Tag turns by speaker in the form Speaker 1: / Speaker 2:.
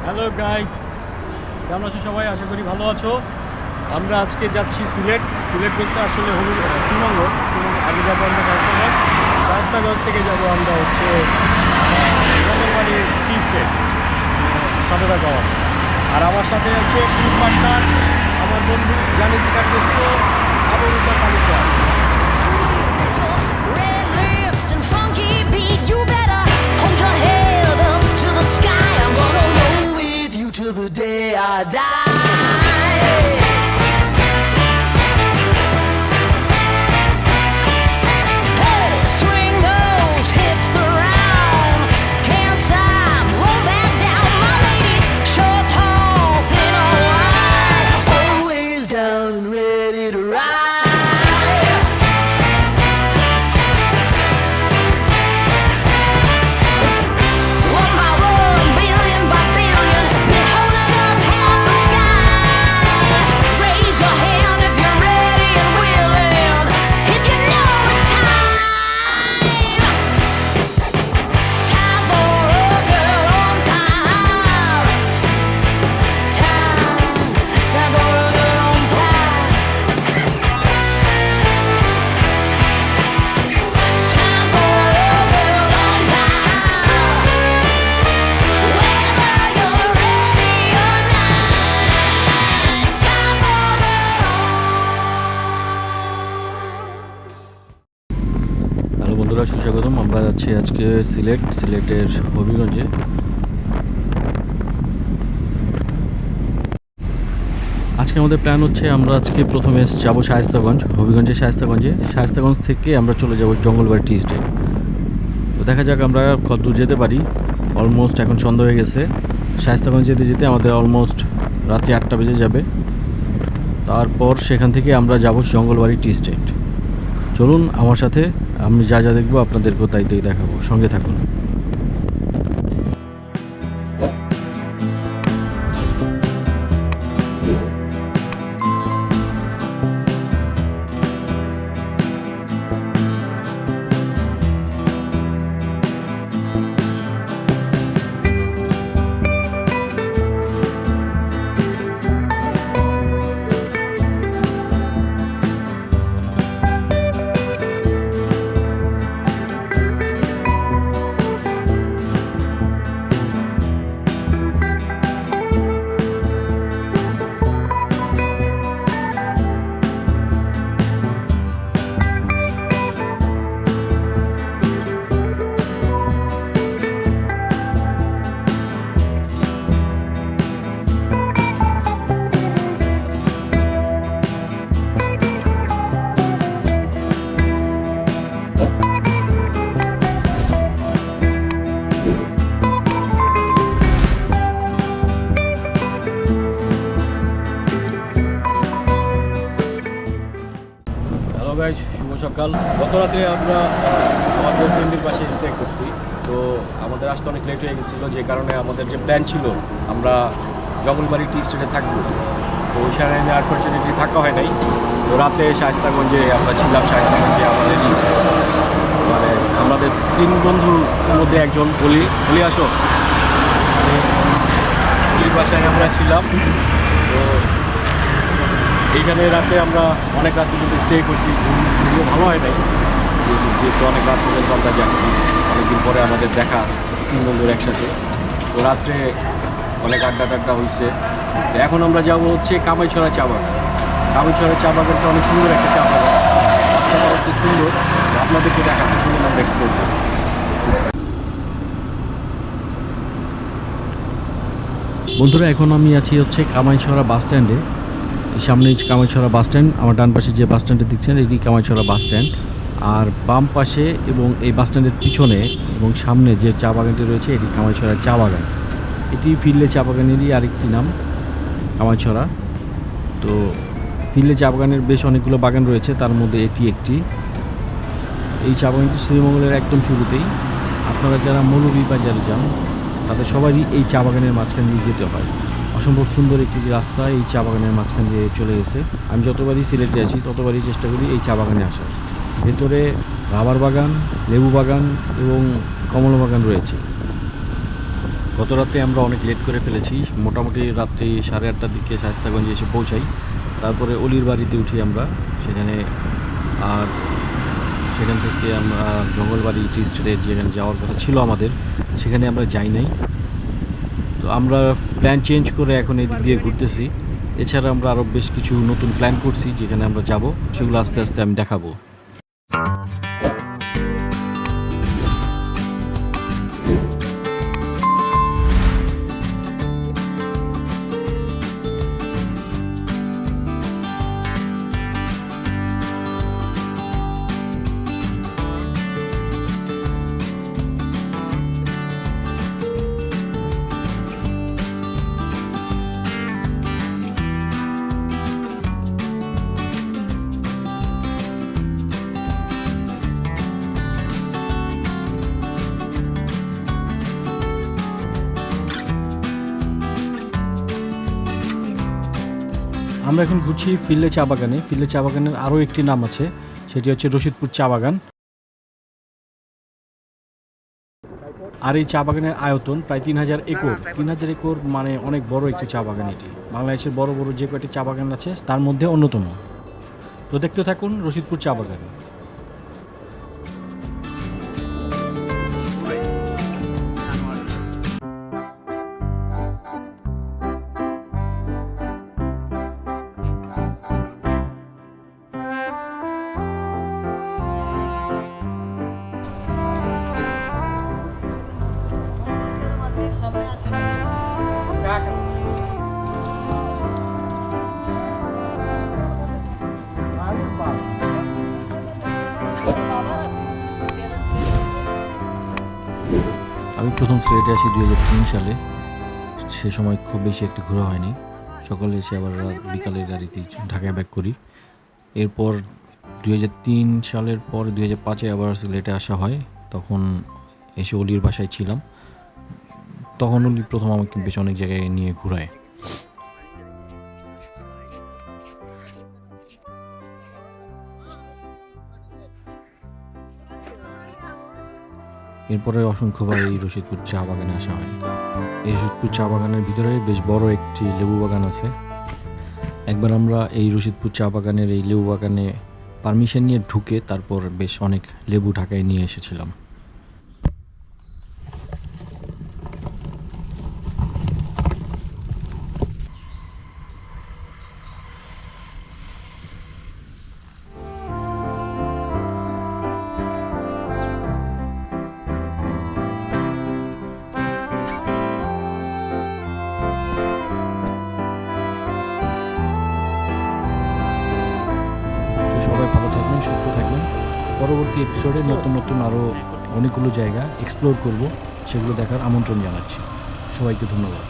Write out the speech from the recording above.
Speaker 1: Hello guys, কেমন আছো সবাই? আশা করি ভালো আছো। আমরা আজকে যাচ্ছি সিলেট বলতে আসলে শ্রীমঙ্গ আগে যাবো আমরা শায়েস্তাগঞ্জ থেকে যাবো আমরা হচ্ছে জঙ্গলবাড়ি টি স্টেট সাদরা যাওয়া। আর আমার সাথে আছে ট্যুর পার্টনার আমার বন্ধু জানিস কাট্টস্ত আবরুল্লাহ Talukdar.
Speaker 2: The day I die. Hey, swing those hips around. Can't stop, roll back down. My ladies, short, tall, thin or wide, always down and ready to ride. One by one, billion by billion, been holding up half the sky. Raise your hand if you're ready and willing, if you know it's time. Time for a girl on time. Time for a girl on time. Time for a girl on time. Whether you're ready or not, time for a
Speaker 3: hello বন্ধুরা, সুস্বাগতম। আমরা যাচ্ছি আজকে সিলেটের হবিগঞ্জে। আজকে আমাদের plan হচ্ছে আমরা আজকে প্রথমে যাব শায়েস্তাগঞ্জ, শায়েস্তাগঞ্জ থেকে আমরা চলে যাব জঙ্গলবাড়ি টি স্টেট। তো দেখা যাক আমরা কত দূর যেতে পারি। অলমোস্ট এখন সন্ধ্যা হয়ে গেছে। শায়েস্তাগঞ্জ যেতে যেতে আমাদের অলমোস্ট রাত্রি 8টা বেজে যাবে। তারপর সেখান থেকে আমরা যাব জঙ্গলবাড়ি টি স্টেট। চলুন আমার সাথে, আমি যা যা দেখবো আপনাদেরকেও তাই দেখাবো। সঙ্গে থাকুন।
Speaker 1: হ্যালো গাইস, শুভ সকাল। গত রাতে আমরা আমাদের ফ্রেন্ডের পাশে স্টে করছি। তো আমাদের আসতে অনেক লেট হয়ে গেছিলো, যে কারণে আমাদের যে প্ল্যান ছিল আমরা জঙ্গলবাড়ি টি স্টেটে থাকবো, তো ওইখানে আনফর্চুনেটলি থাকা হয় নাই। তো রাতে শায়েস্তাগঞ্জে আমরা ছিলাম। শায়েস্তাগঞ্জে আমাদের 3 বন্ধুর মধ্যে একজন বলি আসো, বলির বাসায় আমরা ছিলাম। তো এইখানে রাতে আমরা অনেক রাত পর্যন্ত স্টে করছি। ঘুমিয়ে ভালো হয় নাই, যেহেতু অনেক রাত পর্যন্ত আমরা যাচ্ছি। অনেকদিন পরে আমাদের দেখা 3 বন্ধুর একসাথে। তো রাত্রে অনেক আড্ডা হয়েছে। তো এখন আমরা যাবো হচ্ছে কামাইছড়া চা বাগান। কামাইছড়া চা বাগানটা অনেক সুন্দর একটা চা বাগান, রাস্তাটাও খুব সুন্দর। আপনাদেরকে দেখাতে সুন্দর আমরা এক্সপ্লোর করি।
Speaker 3: বন্ধুরা, এখন আমি আছি হচ্ছে কামাইছড়া বাস স্ট্যান্ডে। সামনে কামাইছড়া বাস স্ট্যান্ড, আমার ডান পাশে যে বাস স্ট্যান্ডে দেখছেন এটি কামাইছড়া বাস স্ট্যান্ড। আর বাম পাশে এবং এই বাস স্ট্যান্ডের পিছনে এবং সামনে যে চা বাগানটি রয়েছে এটি কামাইছড়া চা বাগান। এটি ফিরলে চা বাগানেরই আরেকটি নাম, কামাইছড়া। তো ফিরলে চা বাগানের বেশ অনেকগুলো বাগান রয়েছে, তার মধ্যে এটি একটি। এই চা বাগানটি শ্রীমঙ্গলের একদম শুরুতেই। আপনারা যারা মৌলভীবাজারে যান তাদের সবারই এই চা বাগানের মাঝখান দিয়ে যেতে হয়। অসম্ভব সুন্দর একটি রাস্তা এই চা বাগানের মাঝখান দিয়ে চলে গেছে। আমি যতবারই সিলেটে আসি ততবারই চেষ্টা করি এই চা বাগানে আসার। ভেতরে রাবার বাগান, লেবু বাগান এবং কমলা বাগান রয়েছে। গত রাতে আমরা অনেক লেট করে ফেলেছি, মোটামুটি রাত্রি 8:30টার দিকে শায়েস্তাগঞ্জে এসে পৌঁছাই। তারপরে অলির বাড়িতে উঠি আমরা সেখানে, আর সেখান থেকে আমরা জঙ্গলবাড়ি টি স্টেটে যেখানে যাওয়ার কথা ছিল আমাদের, সেখানে আমরা যাই নাই। তো আমরা প্ল্যান চেঞ্জ করে এখন এই দিক দিয়ে ঘুরতেছি। এছাড়া আমরা আরও বেশ কিছু নতুন প্ল্যান করছি যেখানে আমরা যাব, সেগুলো আস্তে আস্তে আমি দেখাবো। আমরা এখন ঘুরছি ফিল্লে চা বাগানে। ফিল্লে চা বাগানের আরও একটি নাম আছে, সেটি হচ্ছে রশিদপুর চা বাগান। আর এই চা বাগানের আয়তন প্রায় 3000 একর। 3000 একর মানে অনেক বড় একটি চা বাগান। এটি বাংলাদেশের বড় বড় যে কয়েকটি চা বাগান আছে তার মধ্যে অন্যতম। তো দেখতে থাকুন রশিদপুর চা বাগান। আমি প্রথম সিলেটে আসি 2003 সালে। সে সময় খুব বেশি একটি ঘোরা হয়নি। সকালে এসে আবার বিকালের গাড়িতে ঢাকায় ব্যাক করি। এরপর 2003 সালের পর 2005-এ আবার সিলেটে আসা হয়। তখন এসে অলির বাসায় ছিলাম। তখন উনি প্রথম আমাকে বেশ অনেক জায়গায় নিয়ে ঘুরায়। এরপরে অসংখ্যবার এই রশিদপুর চা বাগানে আসা হয়। এই রশিদপুর চা বাগানের ভিতরে বেশ বড় একটি লেবু বাগান আছে। একবার আমরা এই রশিদপুর চা বাগানের এই লেবু বাগানে পারমিশন নিয়ে ঢুকে তারপর বেশ অনেক লেবু ঢাকায় নিয়ে এসেছিলাম। সবাই ভালো থাকবেন, সুস্থ থাকবেন। পরবর্তী এপিসোডে নতুন নতুন আরও অনেকগুলো জায়গা এক্সপ্লোর করব, সেগুলো দেখার আমন্ত্রণ জানাচ্ছি। সবাইকে ধন্যবাদ।